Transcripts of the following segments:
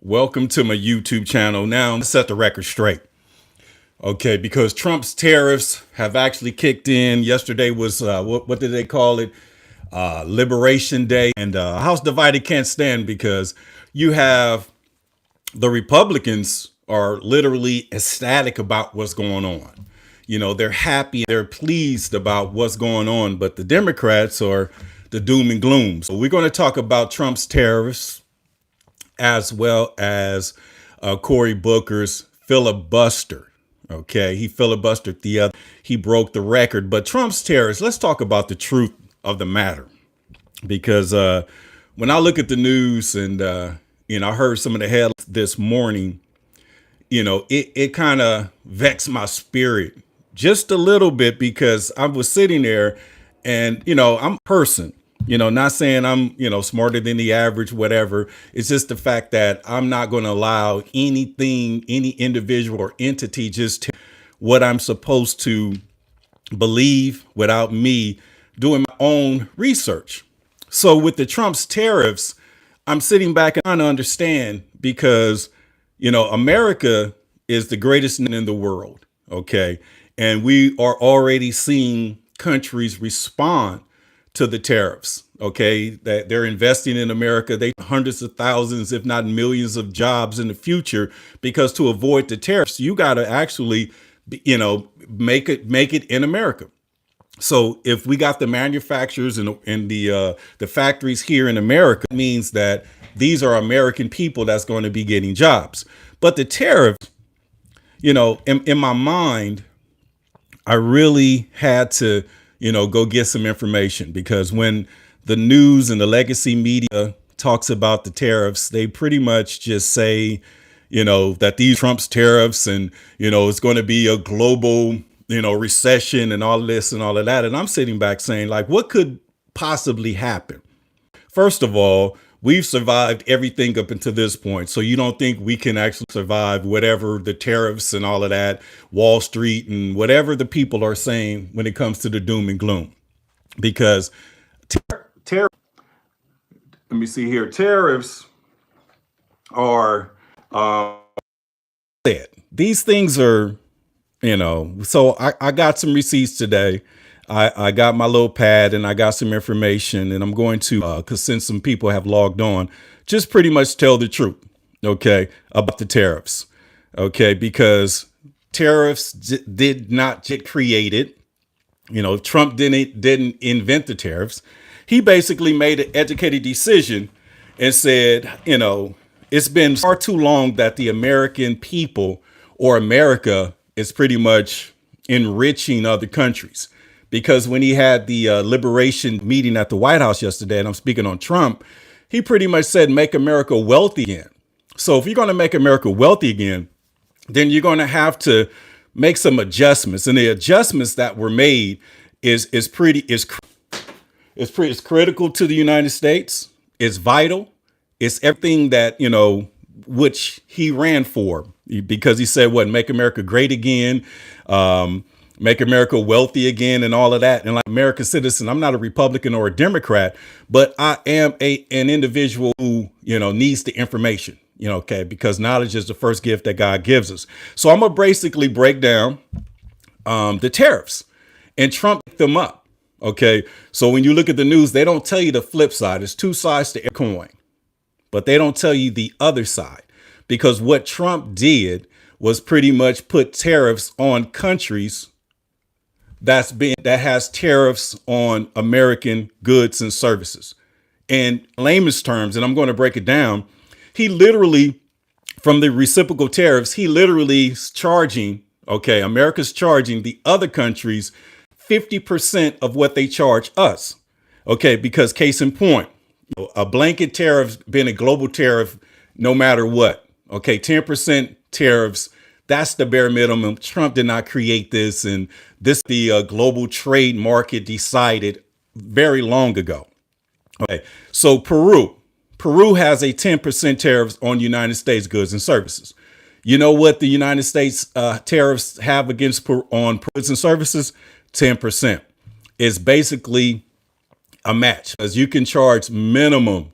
Welcome to my YouTube channel. Now, let's set the record straight. Okay, because Trump's tariffs have actually kicked in. Yesterday was, what did they call it? Liberation Day. And House divided can't stand because you have the Republicans are literally ecstatic about what's going on. You know, they're happy, they're pleased about what's going on, but the Democrats are the doom and gloom. So we're going to talk about Trump's tariffs as well as Cory Booker's filibuster. Okay, he filibustered he broke the record. But Trump's tariffs, let's talk about the truth of the matter. Because when I look at the news and, I heard some of the headlines this morning, it kind of vexed my spirit just a little bit because I was sitting there and, I'm a person. Not saying I'm, smarter than the average, whatever. It's just the fact that I'm not going to allow anything, any individual or entity just to what I'm supposed to believe without me doing my own research. So with the Trump's tariffs, I'm sitting back and trying to understand because, America is the greatest in the world. Okay. And we are already seeing countries respond to the tariffs. Okay, that they're investing in America. They hundreds of thousands, if not millions of jobs in the future, because to avoid the tariffs, you got to actually, make it in America. So if we got the manufacturers and the factories here in America, it means that these are American people that's going to be getting jobs. But the tariffs, in my mind, I really had to, go get some information because when the news and the legacy media talks about the tariffs, they pretty much just say, that these Trump's tariffs and, it's going to be a global, recession and all of this and all of that. And I'm sitting back saying, like, what could possibly happen? First of all, we've survived everything up until this point. So you don't think we can actually survive whatever the tariffs and all of that, Wall Street and whatever the people are saying when it comes to the doom and gloom? Because let me see here, tariffs are these things are, so I got some receipts today. I got my little pad and I got some information and I'm going to, because since some people have logged on, just pretty much tell the truth, okay, about the tariffs, okay, because tariffs did not get created. Trump didn't invent the tariffs. He basically made an educated decision and said, it's been far too long that the American people or America is pretty much enriching other countries. Because when he had the liberation meeting at the White House yesterday, and I'm speaking on Trump, he pretty much said, make America wealthy again. So if you're going to make America wealthy again, then you're going to have to make some adjustments. And the adjustments that were made is critical to the United States. It's vital. It's everything that, which he ran for, because he said, make America great again. Make America wealthy again and all of that. And like American citizen, I'm not a Republican or a Democrat, but I am an individual who, needs the information, okay, because knowledge is the first gift that God gives us. So I'm going to basically break down the tariffs and Trump picked them up. Okay. So when you look at the news, they don't tell you the flip side. There's two sides to every coin, but they don't tell you the other side, because what Trump did was pretty much put tariffs on countries that has tariffs on American goods and services. In layman's terms, and I'm going to break it down, he literally, from the reciprocal tariffs, he literally is charging, okay, America's charging the other countries 50% of what they charge us. Okay, because case in point, a blanket tariff being a global tariff, no matter what. Okay, 10% tariffs. That's the bare minimum. Trump did not create this. And the global trade market decided very long ago. Okay. So Peru has a 10% tariff on United States goods and services. You know what the United States tariffs have on goods and services? 10%. It's basically a match, as you can charge minimum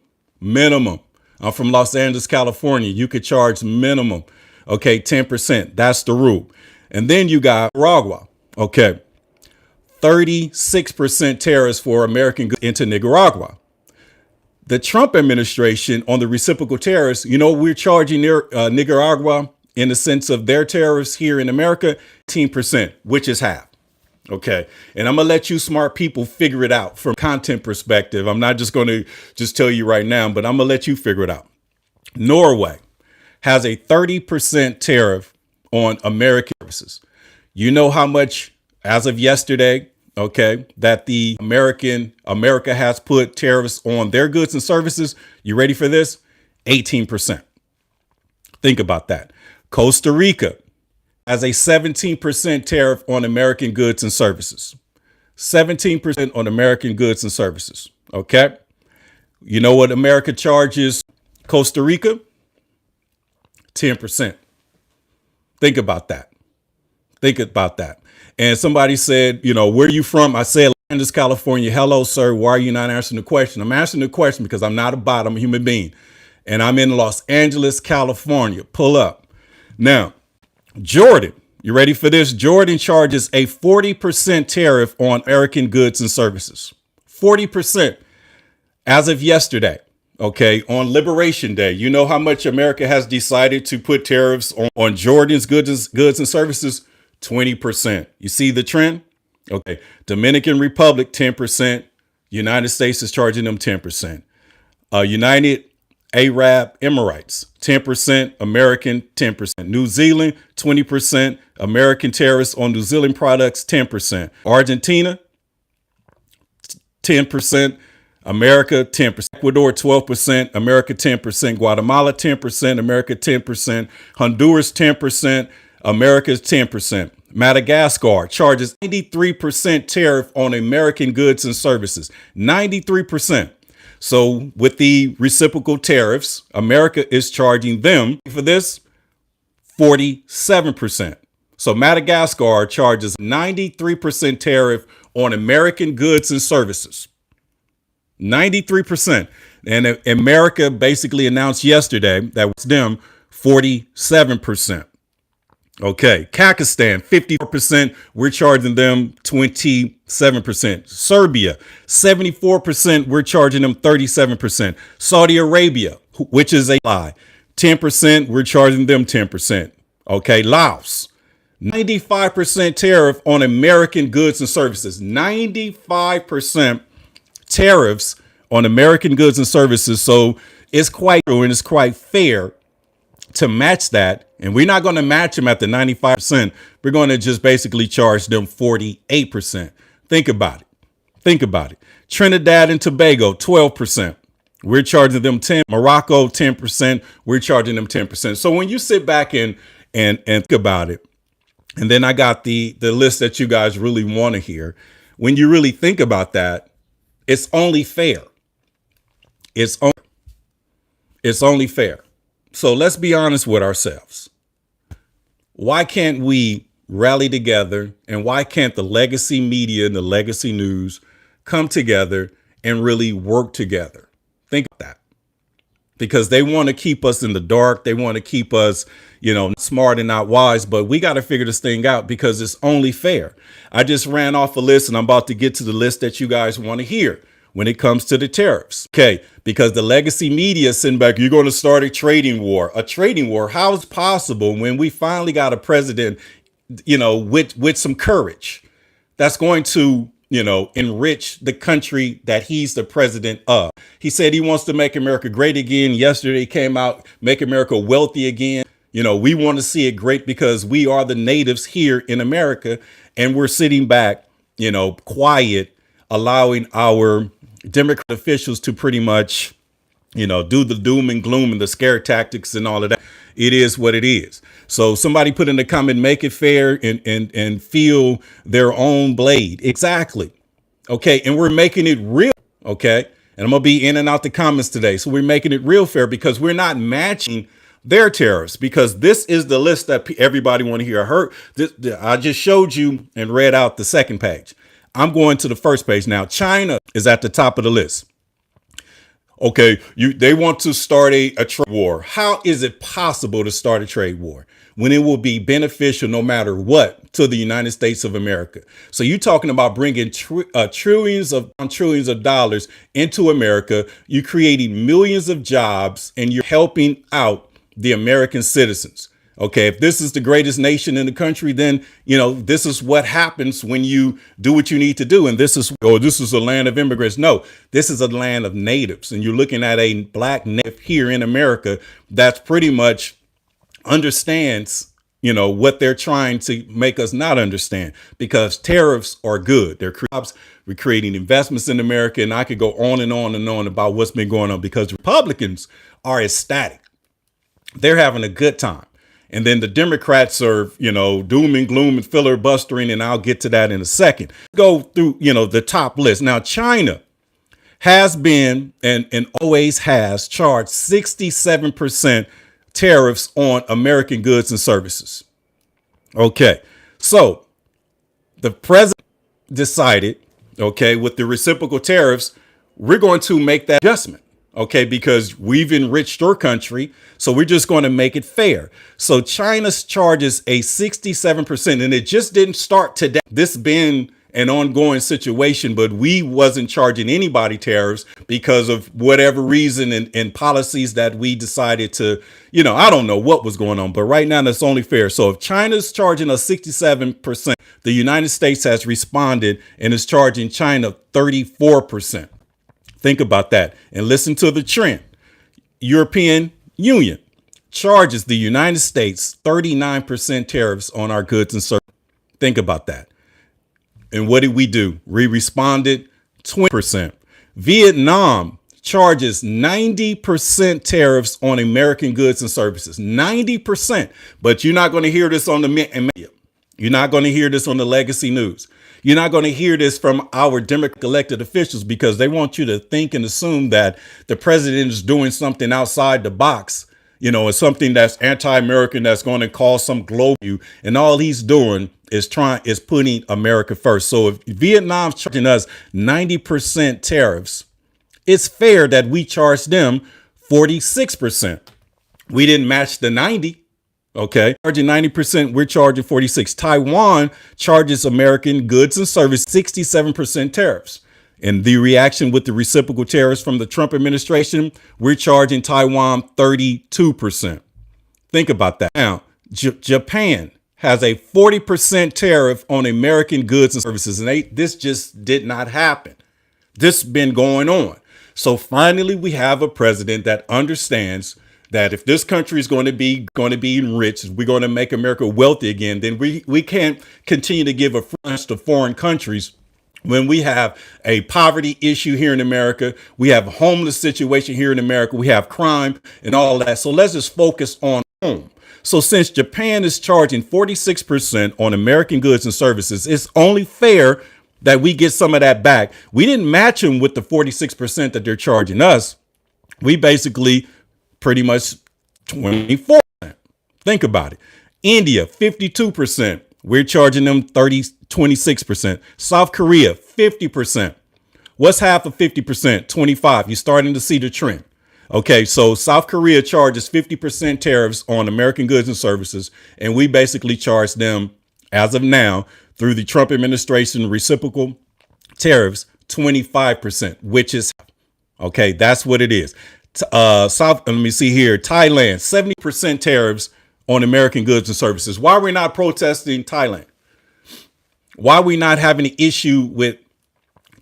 I'm from Los Angeles, California. You could charge minimum, okay, 10%. That's the rule. And then you got Nicaragua, okay, 36% tariffs for American goods into Nicaragua. The Trump administration on the reciprocal tariffs, we're charging Nicaragua in the sense of their tariffs here in America, 10%, which is half. Okay. And I'm going to let you smart people figure it out from content perspective. I'm not just going to just tell you right now, but I'm going to let you figure it out. Norway has a 30% tariff on American services. You know how much, as of yesterday, okay, that the America has put tariffs on their goods and services. You ready for this? 18%. Think about that. Costa Rica has a 17% tariff on American goods and services. 17% on American goods and services. Okay. You know what America charges Costa Rica? 10%. Think about that. Think about that. And somebody said, where are you from? I said, Los Angeles, California. Hello, sir. Why are you not answering the question? I'm answering the question because I'm not a bot. I'm a human being. And I'm in Los Angeles, California. Pull up. Now, Jordan, you ready for this? Jordan charges a 40% tariff on American goods and services. 40% as of yesterday. Okay, on Liberation Day, you know how much America has decided to put tariffs on Jordan's goods and services? 20%. You see the trend? Okay, Dominican Republic, 10%. United States is charging them 10%. United Arab Emirates, 10%, American 10%. New Zealand, 20%, American tariffs on New Zealand products, 10%. Argentina, 10%, America 10%. Ecuador, 12%, America 10%. Guatemala, 10%, America 10%. Honduras, 10%, America's 10%. Madagascar charges 93% tariff on American goods and services. 93%. So with the reciprocal tariffs, America is charging them for this 47%. So Madagascar charges 93% tariff on American goods and services. 93%. And America basically announced yesterday that was them 47%. Okay. Pakistan, 54%. We're charging them 27%. Serbia, 74%. We're charging them 37%. Saudi Arabia, which is a lie, 10%. We're charging them 10%. Okay. Laos, 95% tariff on American goods and services. 95% tariffs on American goods and services. So it's quite true and it's quite fair to match that. And we're not going to match them at the 95%. We're going to just basically charge them 48%. Think about it. Think about it. Trinidad and Tobago, 12%. We're charging them 10%. Morocco, 10%. We're charging them 10%. So when you sit back and think about it, and then I got the list that you guys really want to hear. When you really think about that, it's only fair. It's only fair. So let's be honest with ourselves. Why can't we rally together, and why can't the legacy media and the legacy news come together and really work together? Think of that. Because they want to keep us in the dark. They want to keep us, smart and not wise. But we got to figure this thing out because it's only fair. I just ran off a list and I'm about to get to the list that you guys want to hear when it comes to the tariffs. Okay, because the legacy media is sitting back, you're going to start a trading war. A trading war? How is it possible when we finally got a president, with some courage that's going to, enrich the country that he's the president of? He said he wants to make America great again. Yesterday he came out, make America wealthy again. We want to see it great because we are the natives here in America and we're sitting back, quiet, allowing our Democrat officials to pretty much, do the doom and gloom and the scare tactics and all of that. It is what it is. So somebody put in the comment, make it fair and feel their own blade. Exactly. Okay. And we're making it real. Okay. And I'm going to be in and out the comments today. So we're making it real fair because we're not matching their tariffs, because this is the list that everybody want to hear. I just showed you and read out the second page. I'm going to the first page now. China is at the top of the list. Okay, they want to start a trade war. How is it possible to start a trade war when it will be beneficial no matter what to the United States of America? So you're talking about bringing trillions of dollars into America. You're creating millions of jobs and you're helping out the American citizens. Okay, if this is the greatest nation in the country, then, this is what happens when you do what you need to do. And this is a land of immigrants. No, this is a land of natives. And you're looking at a black native here in America that's pretty much understands, what they're trying to make us not understand, because tariffs are good. They're jobs. We're creating investments in America. And I could go on and on and on about what's been going on, because Republicans are ecstatic. They're having a good time. And then the Democrats are, doom and gloom and filibustering. And I'll get to that in a second. Go through, the top list. Now, China has been and always has charged 67% tariffs on American goods and services. OK, so the president decided, with the reciprocal tariffs, we're going to make that adjustment. OK, because we've enriched your country. So we're just going to make it fair. So China charges a 67%, and it just didn't start today. This has been an ongoing situation, but we wasn't charging anybody tariffs because of whatever reason and policies that we decided to, I don't know what was going on, but right now that's only fair. So if China's charging us 67%, the United States has responded and is charging China 34%. Think about that and listen to the trend. European Union charges the United States 39% tariffs on our goods and services. Think about that. And what did we do? We responded 20%. Vietnam charges 90% tariffs on American goods and services. 90%. But you're not going to hear this on the media. You're not going to hear this on the legacy news. You're not going to hear this from our Democratic elected officials, because they want you to think and assume that the president is doing something outside the box, it's something that's anti-American, that's going to cause some global view. And all he's doing is putting America first. So if Vietnam's charging us 90% tariffs, it's fair that we charge them 46%. We didn't match the 90. OK, charging 90%, we're charging 46. Taiwan charges American goods and services 67% tariffs. And the reaction with the reciprocal tariffs from the Trump administration, we're charging Taiwan 32%. Think about that. Now, Japan has a 40% tariff on American goods and services. And this just did not happen. This has been going on. So finally, we have a president that understands that if this country is going to be enriched, we're going to make America wealthy again, then we can't continue to give a front to foreign countries when we have a poverty issue here in America. We have a homeless situation here in America. We have crime and all that. So let's just focus on home. So since Japan is charging 46% on American goods and services, it's only fair that we get some of that back. We didn't match them with the 46% that they're charging us. We basically pretty much 24%. Think about it. India, 52%. We're charging them 26%. South Korea, 50%. What's half of 50%? 25. You're starting to see the trend. OK, so South Korea charges 50% tariffs on American goods and services. And we basically charge them, as of now, through the Trump administration reciprocal tariffs, 25%, which is OK. That's what it is. Let me see here. Thailand, 70% tariffs on American goods and services. Why are we not protesting Thailand? Why are we not having an issue with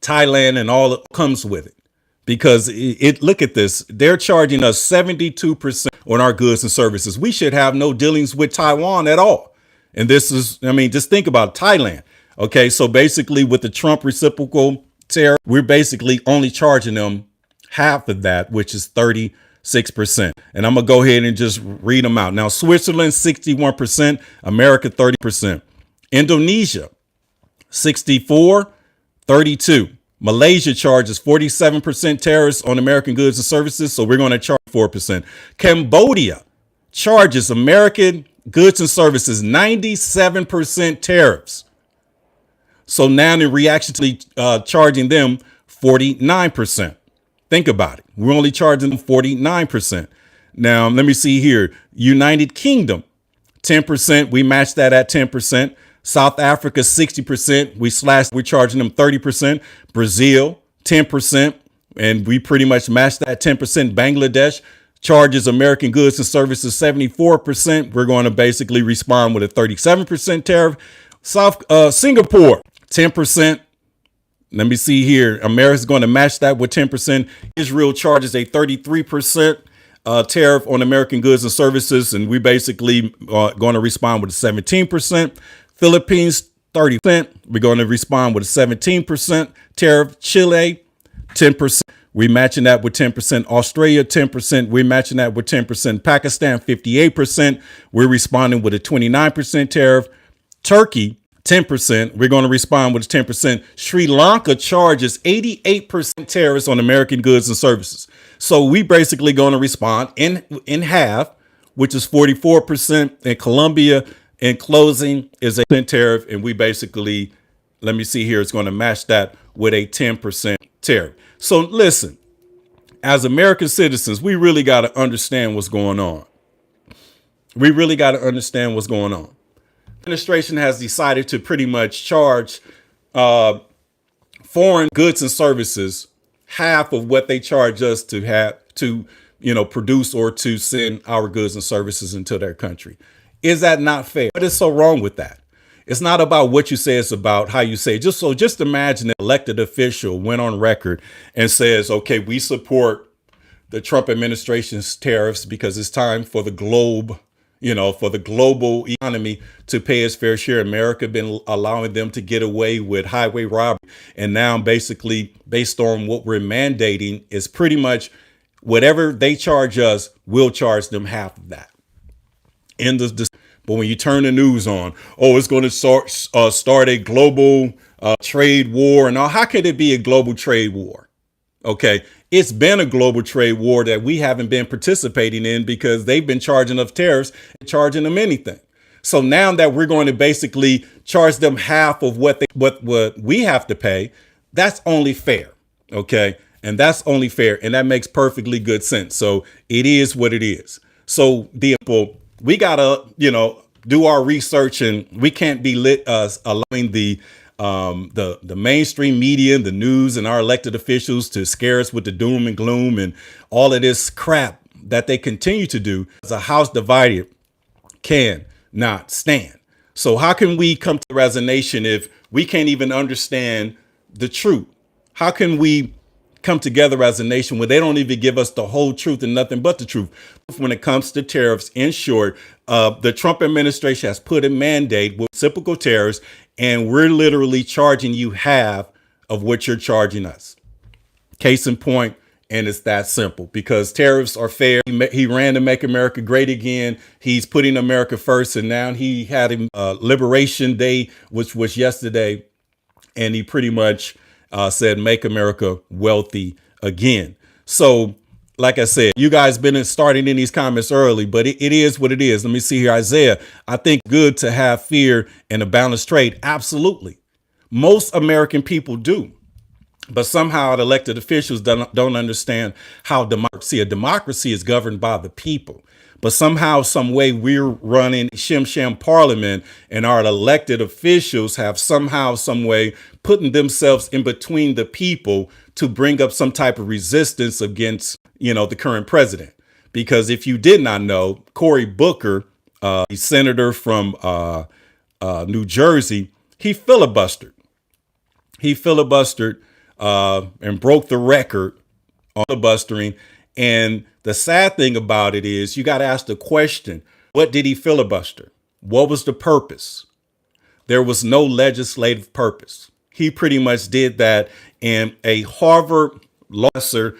Thailand and all that comes with it? Because look at this. They're charging us 72% on our goods and services. We should have no dealings with Taiwan at all. And this is, just think about Thailand. OK, so basically with the Trump reciprocal tariff, we're basically only charging them half of that, which is 36%. And I'm going to go ahead and just read them out. Now, Switzerland, 61%, America, 30%, Indonesia, 64, 32. Malaysia charges 47% tariffs on American goods and services. So we're going to charge 4%. Cambodia charges American goods and services 97% tariffs. So now in reaction to charging them 49%. Think about it. We're only charging them 49%. Now, let me see here. United Kingdom, 10%. We match that at 10%. South Africa, 60%. We're charging them 30%. Brazil, 10%. And we pretty much match that 10%. Bangladesh charges American goods and services 74%. We're going to basically respond with a 37% tariff. Singapore, 10%. Let me see here. America's going to match that with 10%. Israel charges a 33% tariff on American goods and services, and we basically going to respond with a 17%. Philippines, 30%. We're going to respond with a 17% tariff. Chile, 10%. We're matching that with 10%. Australia, 10%. We're matching that with 10%. Pakistan, 58%. We're responding with a 29% tariff. Turkey, 10%. We're going to respond with 10%. Sri Lanka charges 88% tariffs on American goods and services. So we basically going to respond in half, which is 44%. And Colombia, in closing, is a 10% tariff. And we basically, let me see here, it's going to match that with a 10% tariff. So listen, as American citizens, we really got to understand what's going on. We really got to understand what's going on. Administration has decided to pretty much charge foreign goods and services half of what they charge us to have to, produce or to send our goods and services into their country. Is that not fair? What is so wrong with that? It's not about what you say, it's about how you say it. Just imagine an elected official went on record and says, okay, we support the Trump administration's tariffs because it's time for the globe, for the global economy to pay its fair share. America been allowing them to get away with highway robbery. And now basically based on what we're mandating is pretty much whatever they charge us, we'll charge them half of that. But when you turn the news on, it's going to start a global trade war. And how could it be a global trade war? Okay, it's been a global trade war that we haven't been participating in because they've been charging us tariffs and charging them anything. So now that we're going to basically charge them half of what we have to pay, that's only fair. OK, and that's only fair. And that makes perfectly good sense. So it is what it is. So we got to, do our research, and we can't be allowing the mainstream media, the news, and our elected officials to scare us with the doom and gloom and all of this crap that they continue to do. As a house divided cannot stand. So how can we come together as a nation if we can't even understand the truth? How can we come together as a nation when they don't even give us the whole truth and nothing but the truth? When it comes to tariffs, in short, the Trump administration has put a mandate with reciprocal tariffs, and we're literally charging you half of what you're charging us. Case in point, and it's that simple because tariffs are fair. He ran to make America great again. He's putting America first, and now he had a Liberation Day, which was yesterday, and he pretty much said, make America wealthy again. So, like I said, you guys been starting in these comments early, but it is what it is. Let me see here. Isaiah, I think good to have fear and a balanced trade. Absolutely. Most American people do. But somehow the elected officials don't understand how a democracy is governed by the people. But somehow, some way we're running sham parliament, and our elected officials have somehow, some way putting themselves in between the people to bring up some type of resistance against, the current president. Because if you did not know, Cory Booker, the senator from New Jersey, he filibustered. And broke the record on filibustering. And the sad thing about it is you got to ask the question, what did he filibuster? What was the purpose? There was no legislative purpose. He pretty much did that, and a Harvard law professor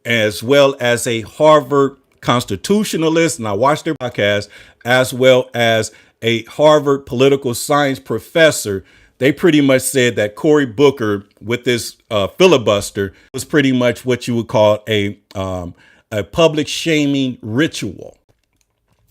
as well as a Harvard constitutionalist, and I watched their podcast, as well as a Harvard political science professor, they pretty much said that Cory Booker with this filibuster was pretty much what you would call a public shaming ritual.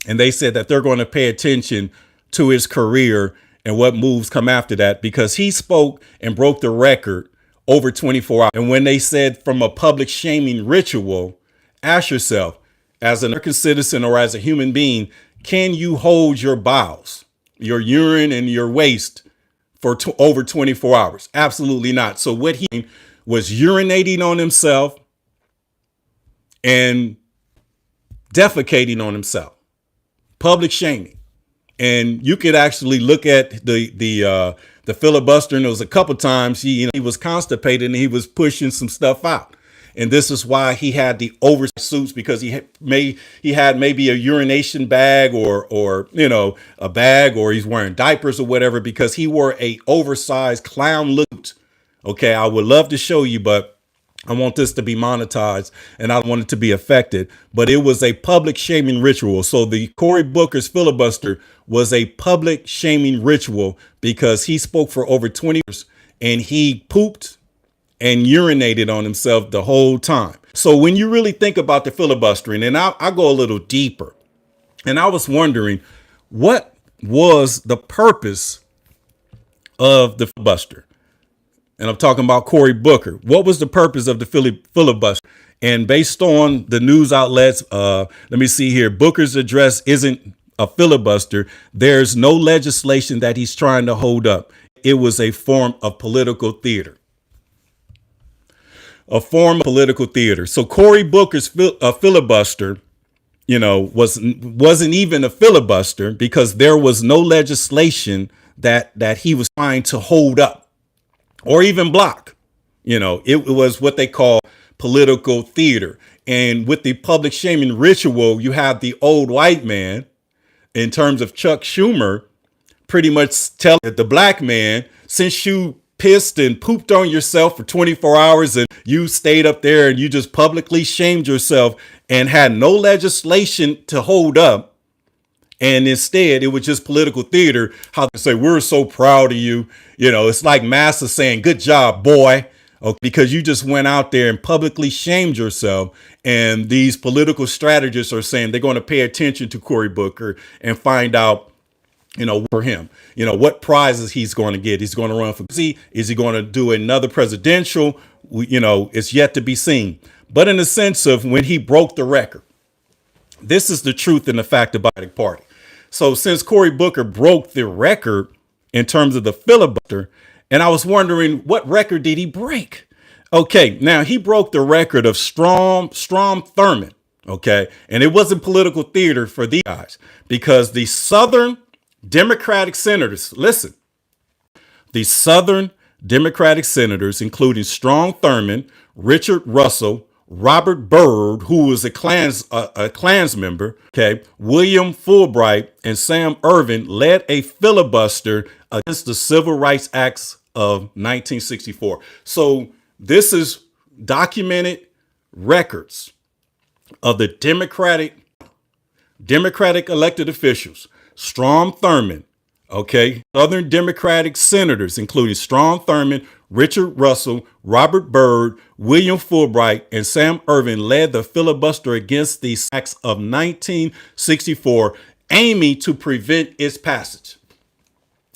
And they said that they're going to pay attention to his career and what moves come after that, because he spoke and broke the record over 24 hours. And when they said from a public shaming ritual, ask yourself, as an American citizen or as a human being, can you hold your bowels, your urine and your waste for over 24 hours? Absolutely not. So what he was urinating on himself and defecating on himself, public shaming. And you could actually look at the filibuster, and it was a couple times he was constipated and he was pushing some stuff out. And this is why he had the oversuits, because he had maybe a urination bag or a bag, or he's wearing diapers or whatever, because he wore a oversized clown look. Okay, I would love to show you, but I want this to be monetized and I don't want it to be affected. But it was a public shaming ritual. So the Cory Booker's filibuster was a public shaming ritual because he spoke for over 20 years and he pooped and urinated on himself the whole time. So when you really think about the filibustering, and I go a little deeper, and I was wondering, what was the purpose of the filibuster? And I'm talking about Cory Booker. What was the purpose of the filibuster? And based on the news outlets, let me see here. Booker's address isn't a filibuster. There's no legislation that he's trying to hold up. It was a form of political theater. A form of political theater. So Cory Booker's filibuster, wasn't even a filibuster because there was no legislation that he was trying to hold up or even block. It was what they call political theater. And with the public shaming ritual, you have the old white man, in terms of Chuck Schumer, pretty much telling the black man, since you pissed and pooped on yourself for 24 hours and you stayed up there and you just publicly shamed yourself and had no legislation to hold up, and instead it was just political theater, how they say, we're so proud of you. It's like Massa saying, good job, boy. Okay, because you just went out there and publicly shamed yourself. And these political strategists are saying they're going to pay attention to Cory Booker and find out, for him, what prizes he's going to get. He's going to run for presidency. Is he going to do another presidential? It's yet to be seen. But in the sense of when he broke the record, this is the truth and the fact about the party. So since Cory Booker broke the record in terms of the filibuster, and I was wondering, what record did he break? Okay, now he broke the record of Strom Thurmond. Okay, and it wasn't political theater for these guys because the Southern Democratic senators, listen, the Southern Democratic senators, including Strom Thurmond, Richard Russell, Robert Byrd, who was a Klans member, okay, William Fulbright, and Sam Ervin led a filibuster against the Civil Rights Acts of 1964. So this is documented records of the Democratic elected officials, Strom Thurmond, okay, Southern Democratic senators, including Strom Thurmond, Richard Russell, Robert Byrd, William Fulbright, and Sam Ervin led the filibuster against the acts of 1964, aiming to prevent its passage.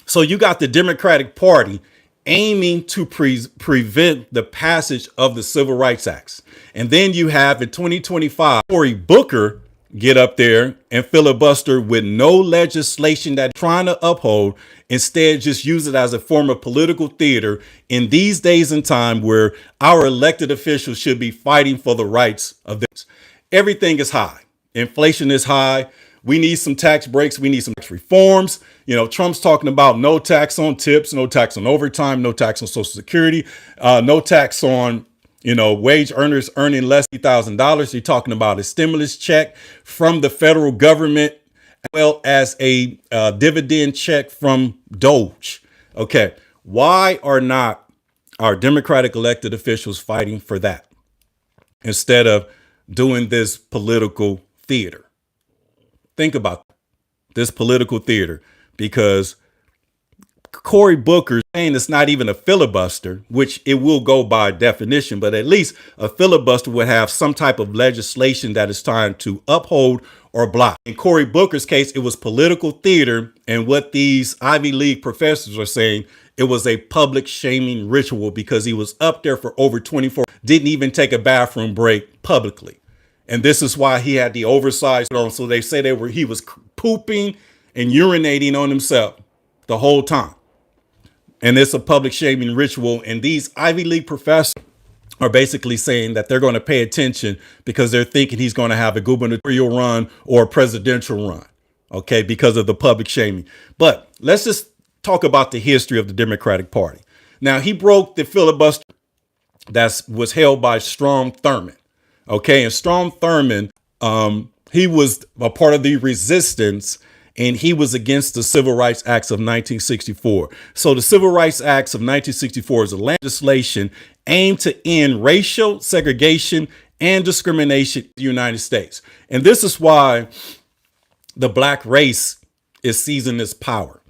So you got the Democratic Party aiming to prevent the passage of the Civil Rights Acts. And then you have in 2025, Cory Booker get up there and filibuster with no legislation that trying to uphold, instead just use it as a form of political theater in these days and time where our elected officials should be fighting for the rights of this. Everything is high. Inflation is high. We need some tax breaks. We need some tax reforms. Trump's talking about no tax on tips, no tax on overtime, no tax on Social Security, no tax on, wage earners earning less than $1,000. You're talking about a stimulus check from the federal government, as well as a dividend check from Doge. Okay. Why are not our Democratic elected officials fighting for that instead of doing this political theater? Think about this political theater, because Cory Booker saying it's not even a filibuster, which it will go by definition, but at least a filibuster would have some type of legislation that is trying to uphold or block. In Cory Booker's case, it was political theater. And what these Ivy League professors are saying, It was a public shaming ritual because he was up there for over 24, didn't even take a bathroom break publicly. And this is why he had the oversized on. So they say he was pooping and urinating on himself the whole time. And it's a public shaming ritual. And these Ivy League professors are basically saying that they're going to pay attention because they're thinking he's going to have a gubernatorial run or a presidential run. Okay, because of the public shaming. But let's just talk about the history of the Democratic Party. Now, he broke the filibuster that was held by Strom Thurmond. Okay, and Strom Thurmond, he was a part of the resistance, and he was against the Civil Rights Acts of 1964. So the Civil Rights Acts of 1964 is a legislation aimed to end racial segregation and discrimination in the United States. And this is why the black race is seizing its power.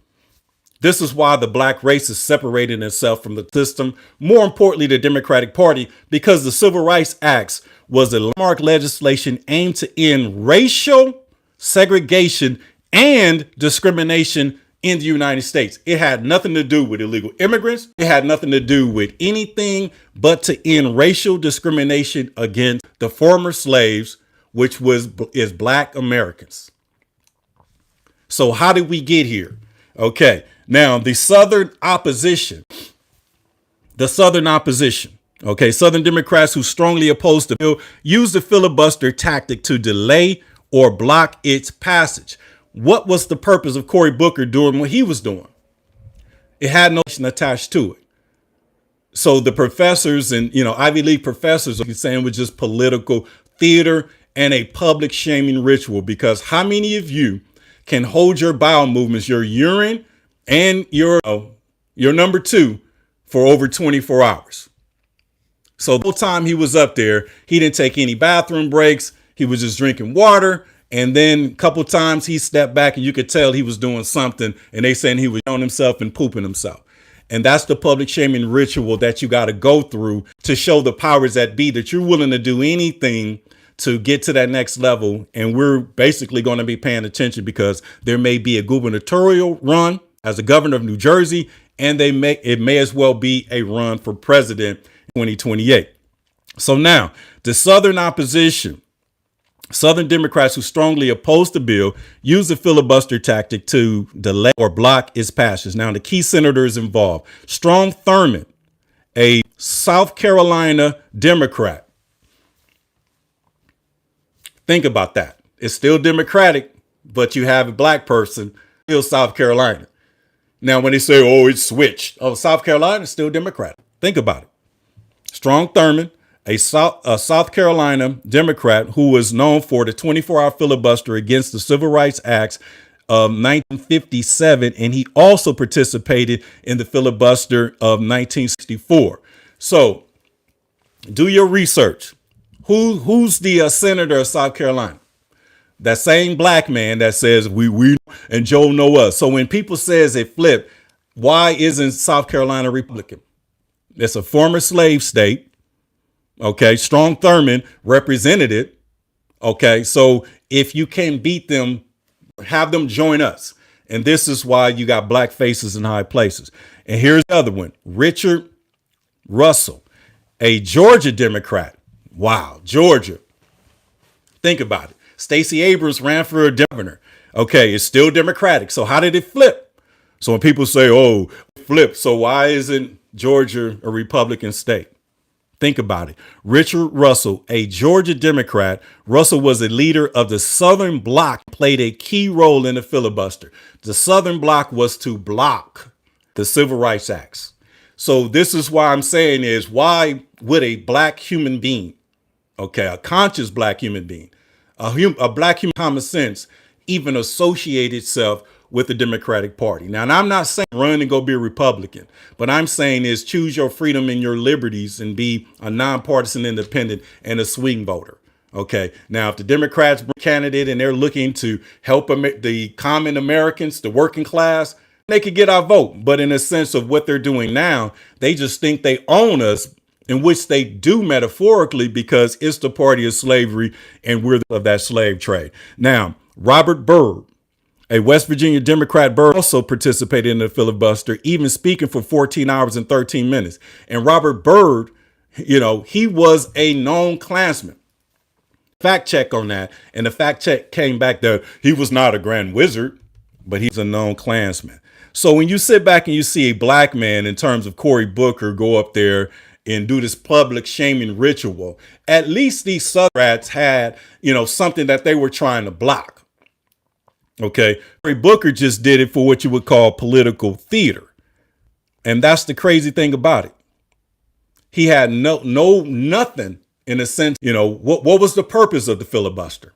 This is why the black race is separating itself from the system. More importantly, the Democratic Party, because the Civil Rights Acts was a landmark legislation aimed to end racial segregation and discrimination in the United States. It had nothing to do with illegal immigrants. It had nothing to do with anything but to end racial discrimination against the former slaves, which is black Americans. So how did we get here? Okay, now the Southern opposition, okay, Southern Democrats who strongly opposed the bill used the filibuster tactic to delay or block its passage. What was the purpose of Cory Booker doing what he was doing? It had no nation attached to it. So the professors and, Ivy League professors are saying it was just political theater and a public shaming ritual, because how many of you can hold your bowel movements, your urine and your number two, for over 24 hours? So the whole time he was up there, he didn't take any bathroom breaks. He was just drinking water. And then a couple times he stepped back and you could tell he was doing something, and they saying he was on himself and pooping himself. And that's the public shaming ritual that you got to go through to show the powers that be that you're willing to do anything to get to that next level. And we're basically going to be paying attention because there may be a gubernatorial run as a governor of New Jersey, and it may as well be a run for president in 2028. So now the Southern opposition, Southern Democrats who strongly opposed the bill, used the filibuster tactic to delay or block its passage. Now, the key senators involved: Strom Thurmond, a South Carolina Democrat. Think about that. It's still Democratic, but you have a black person, still South Carolina. Now, when they say, oh, it's switched. Oh, South Carolina is still Democratic. Think about it. Strom Thurmond, a South Carolina Democrat who was known for the 24-hour filibuster against the Civil Rights Acts of 1957, and he also participated in the filibuster of 1964. So do your research. Who's the senator of South Carolina? That same black man that says we and Joe know us. So when people says it flipped, why isn't South Carolina Republican? It's a former slave state. Okay, Strom Thurmond represented it. Okay, so if you can beat them, have them join us. And this is why you got black faces in high places. And here's the other one: Richard Russell, a Georgia Democrat. Wow, Georgia. Think about it. Stacey Abrams ran for a governor. Okay, it's still Democratic. So how did it flip? So when people say, oh, flip, so why isn't Georgia a Republican state? Think about it. Richard Russell, a Georgia Democrat. Russell was a leader of the Southern Bloc, played a key role in the filibuster. The Southern Bloc was to block the Civil Rights Acts. So this is why I'm saying is, why would a black human being, okay, a conscious black human being, a black human common sense, even associate itself with the Democratic Party? Now, and I'm not saying run and go be a Republican, but I'm saying is choose your freedom and your liberties and be a nonpartisan independent and a swing voter. Okay. Now, if the Democrats bring a candidate and they're looking to help the common Americans, the working class, they could get our vote. But in a sense of what they're doing now, they just think they own us, in which they do metaphorically, because it's the party of slavery and we're of that slave trade. Now, Robert Byrd, A West Virginia Democrat, Byrd, also participated in the filibuster, even speaking for 14 hours and 13 minutes. And Robert Byrd, he was a known Klansman. Fact check on that. And the fact check came back that he was not a grand wizard, but he's a known Klansman. So when you sit back and you see a black man in terms of Cory Booker go up there and do this public shaming ritual, at least these Southern rats had, something that they were trying to block. Okay. Cory Booker just did it for what you would call political theater. And that's the crazy thing about it. He had nothing in a sense, what was the purpose of the filibuster?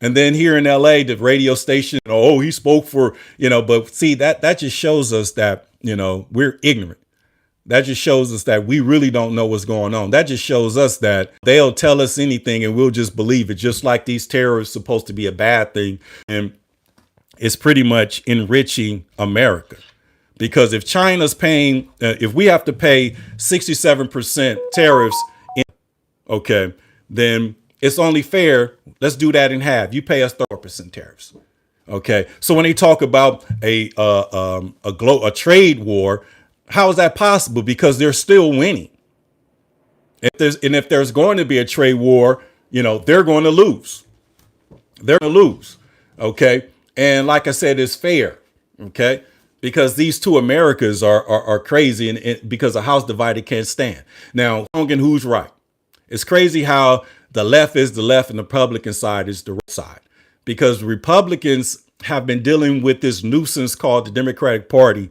And then here in LA, the radio station, he spoke for, but see, that just shows us that, we're ignorant. That just shows us that we really don't know what's going on. That just shows us that they'll tell us anything and we'll just believe it, just like these terrorists supposed to be a bad thing. And it's pretty much enriching America. Because if China's paying, if we have to pay 67% tariffs, okay, then it's only fair. Let's do that in half. You pay us 30% tariffs. Okay. So when they talk about a trade war, how is that possible? Because they're still winning. If there's going to be a trade war, they're going to lose. They're going to lose. Okay. And like I said, it's fair. Okay. Because these two Americas are crazy, and because a house divided can't stand. Now, who's right? It's crazy how the left is the left and the Republican side is the right side, because Republicans have been dealing with this nuisance called the Democratic Party,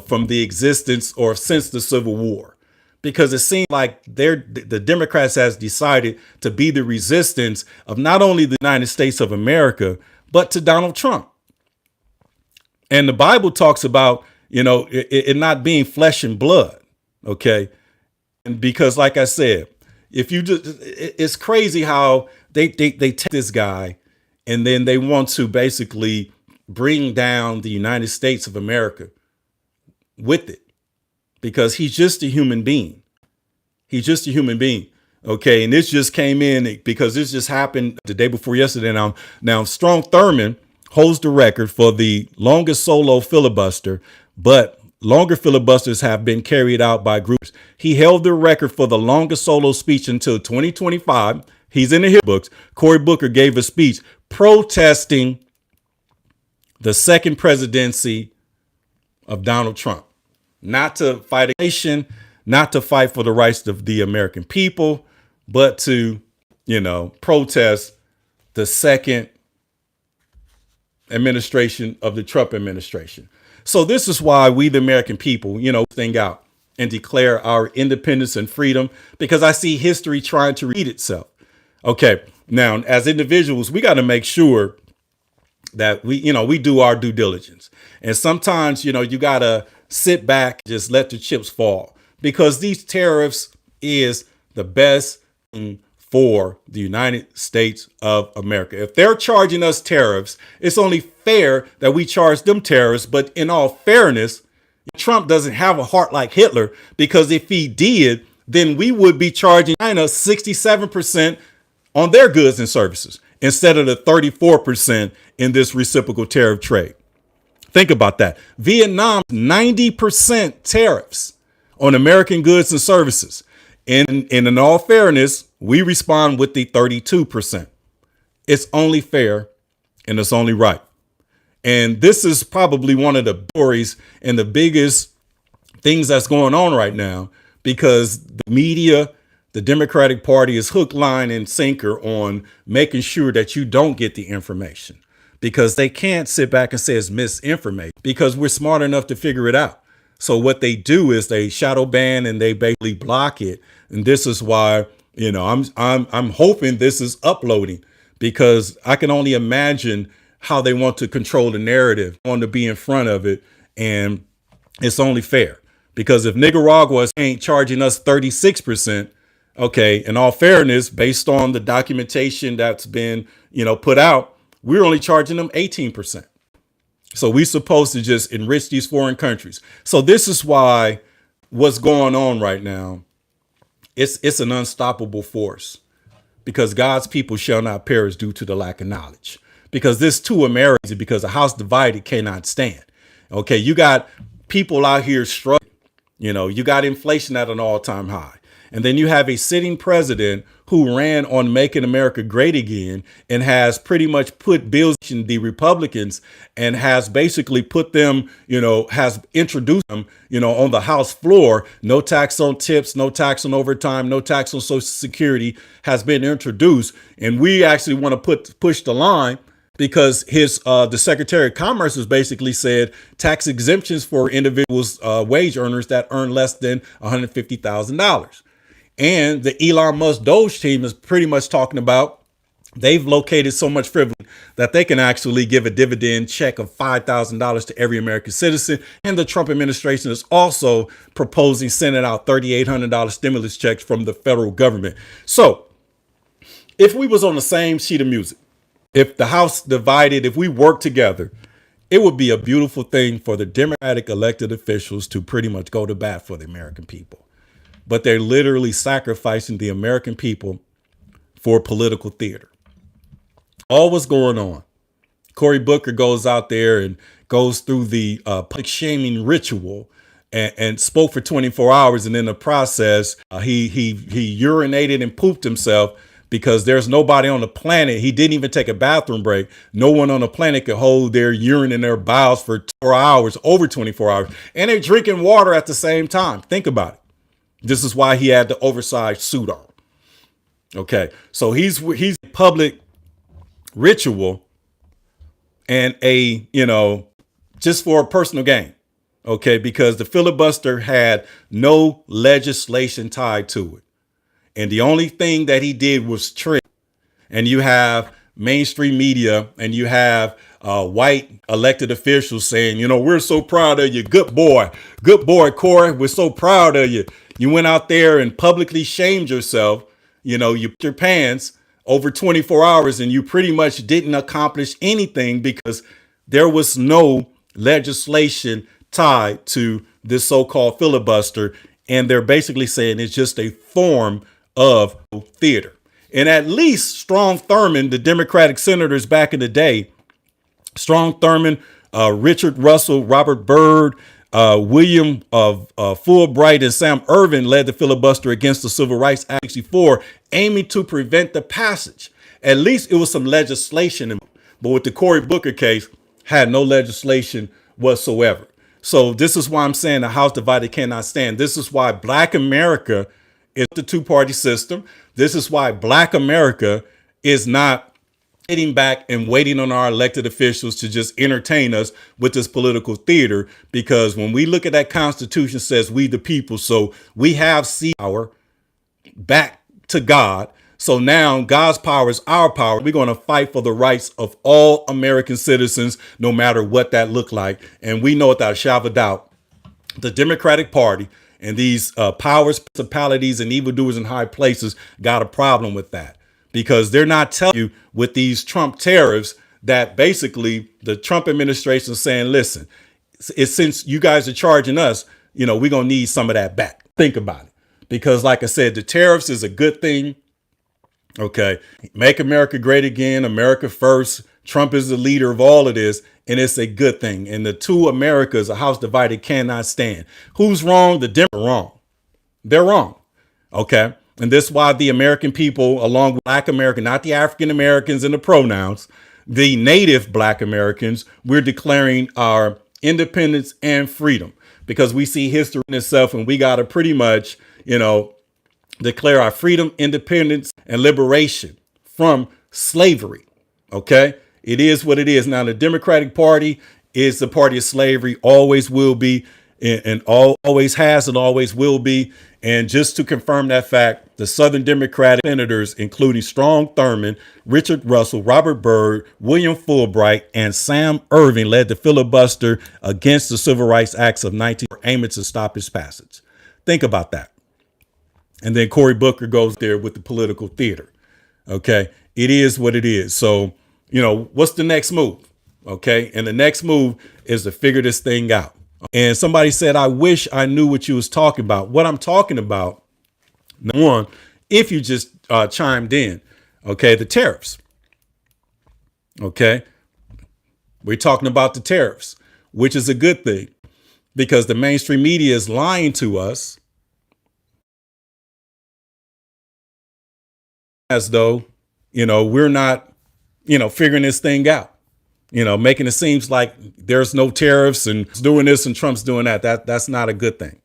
from the existence or since the Civil War, because it seems like the Democrats has decided to be the resistance of not only the United States of America, but to Donald Trump. And the Bible talks about, it not being flesh and blood. OK, and because, like I said, if you just, it's crazy how they take this guy and then they want to basically bring down the United States of America with it, because he's just a human being. He's just a human being. OK, and this just came in because this just happened the day before yesterday. Now, Strom Thurmond holds the record for the longest solo filibuster, but longer filibusters have been carried out by groups. He held the record for the longest solo speech until 2025. He's in the history books. Cory Booker gave a speech protesting the second presidency of Donald Trump, not to fight a nation, not to fight for the rights of the American people, but to, protest the second administration of the Trump administration. So this is why we, the American people, thing out and declare our independence and freedom, because I see history trying to repeat itself. OK, now, as individuals, we got to make sure that we do our due diligence. And sometimes, you got to sit back, just let the chips fall, because these tariffs is the best thing for the United States of America. If they're charging us tariffs, it's only fair that we charge them tariffs. But in all fairness, Trump doesn't have a heart like Hitler, because if he did, then we would be charging China 67% on their goods and services instead of the 34% in this reciprocal tariff trade. Think about that. Vietnam, 90% tariffs on American goods and services. And in all fairness, we respond with the 32%. It's only fair and it's only right. And this is probably one of the stories and the biggest things that's going on right now, because the media, the Democratic Party is hook, line, and sinker on making sure that you don't get the information, because they can't sit back and say it's misinformation, because we're smart enough to figure it out. So what they do is they shadow ban and they basically block it. And this is why, I'm hoping this is uploading, because I can only imagine how they want to control the narrative, want to be in front of it. And it's only fair, because if Nicaragua ain't charging us 36%, okay, in all fairness, based on the documentation that's been, put out, we're only charging them 18%. So we're supposed to just enrich these foreign countries. So this is why what's going on right now, it's an unstoppable force, because God's people shall not perish due to the lack of knowledge. because this too American, because a house divided cannot stand. Okay, you got people out here struggling. You got inflation at an all-time high. And then you have a sitting president who ran on making America great again and has pretty much put bills in the Republicans and has basically put them, has introduced them, on the House floor. No tax on tips, no tax on overtime, no tax on Social Security has been introduced. And we actually want to push the line, because the Secretary of Commerce has basically said tax exemptions for individuals, wage earners that earn less than $150,000. And the Elon Musk Doge team is pretty much talking about they've located so much privilege that they can actually give a dividend check of $5,000 to every American citizen. And the Trump administration is also proposing sending out $3,800 stimulus checks from the federal government. So if we was on the same sheet of music, if the House divided, if we work together, it would be a beautiful thing for the Democratic elected officials to pretty much go to bat for the American people. But they're literally sacrificing the American people for political theater. All what's going on. Cory Booker goes out there and goes through the public shaming ritual and spoke for 24 hours. And in the process, he urinated and pooped himself, because there's nobody on the planet. He didn't even take a bathroom break. No one on the planet could hold their urine in their bowels for 4 hours, over 24 hours. And they're drinking water at the same time. Think about it. This is why he had the oversized suit on. Okay. So he's public ritual and just for a personal gain. Okay. Because the filibuster had no legislation tied to it. And the only thing that he did was trick. And you have mainstream media and you have white elected officials saying, we're so proud of you. Good boy, Cory. We're so proud of you. You went out there and publicly shamed yourself. You put your pants over 24 hours and you pretty much didn't accomplish anything, because there was no legislation tied to this so-called filibuster. And they're basically saying it's just a form of theater. And at least Strom Thurmond, the Democratic senators back in the day, Strom Thurmond, Richard Russell, Robert Byrd, William Fulbright, and Sam Ervin led the filibuster against the Civil Rights Act 64, aiming to prevent the passage. At least it was some legislation. But with the Cory Booker case, had no legislation whatsoever. So this is why I'm saying the House divided cannot stand. This is why Black America is the two-party system. This is why Black America is not sitting back and waiting on our elected officials to just entertain us with this political theater. Because when we look at that Constitution, it says we the people. So we have power back to God. So now God's power is our power. We're going to fight for the rights of all American citizens, no matter what that look like. And we know without a shadow of a doubt, the Democratic Party and these powers, principalities, and evildoers in high places got a problem with that, because they're not telling you with these Trump tariffs that basically the Trump administration is saying, listen, since you guys are charging us, we're going to need some of that back. Think about it. Because like I said, the tariffs is a good thing. Okay. Make America great again. America first. Trump is the leader of all of this. And it's a good thing. And the two Americas, a house divided cannot stand. Who's wrong? The Democrats are wrong. They're wrong. Okay. And this is why the American people, along with Black American, not the African Americans and the pronouns, the native Black Americans, we're declaring our independence and freedom, because we see history in itself, and we got to pretty much, declare our freedom, independence, and liberation from slavery. Okay. It is what it is. Now, the Democratic Party is the party of slavery, always will be, and always has and always will be. And just to confirm that fact, the Southern Democratic senators, including Strom Thurmond, Richard Russell, Robert Byrd, William Fulbright, and Sam Ervin, led the filibuster against the Civil Rights Acts of 19 aiming to stop its passage. Think about that. And then Cory Booker goes there with the political theater. Okay. It is what it is. So, what's the next move? Okay. And the next move is to figure this thing out. And somebody said, I wish I knew what you was talking about. What I'm talking about, number one, if you just chimed in, okay, the tariffs. Okay. We're talking about the tariffs, which is a good thing because the mainstream media is lying to us as though, we're not, figuring this thing out, making it seems like there's no tariffs and it's doing this and Trump's doing that. That's not a good thing.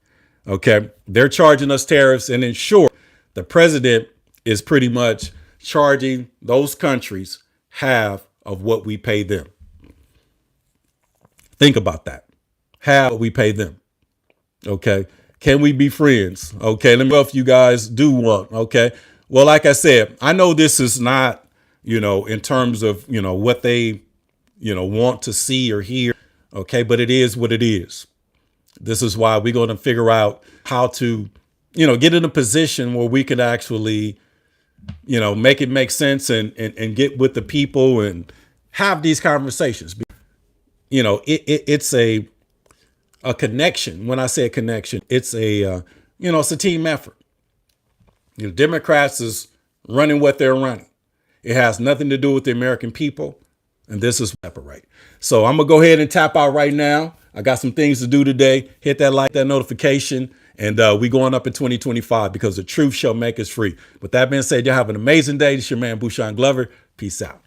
Okay. They're charging us tariffs. And in short, the president is pretty much charging those countries half of what we pay them. Think about that. Half what we pay them. Okay. Can we be friends? Okay. Let me know if you guys do want. Okay. Well, like I said, I know this is not, in terms of, what they, want to see or hear. Okay. But it is what it is. This is why we're going to figure out how to, get in a position where we can actually, make it make sense and get with the people and have these conversations. It's a connection. When I say a connection, it's it's a team effort. Democrats is running what they're running. It has nothing to do with the American people. And this is separate. So I'm going to go ahead and tap out right now. I got some things to do today. Hit that like, that notification. And we going up in 2025 because the truth shall make us free. With that being said, y'all have an amazing day. This is your man, Bushan Glover. Peace out.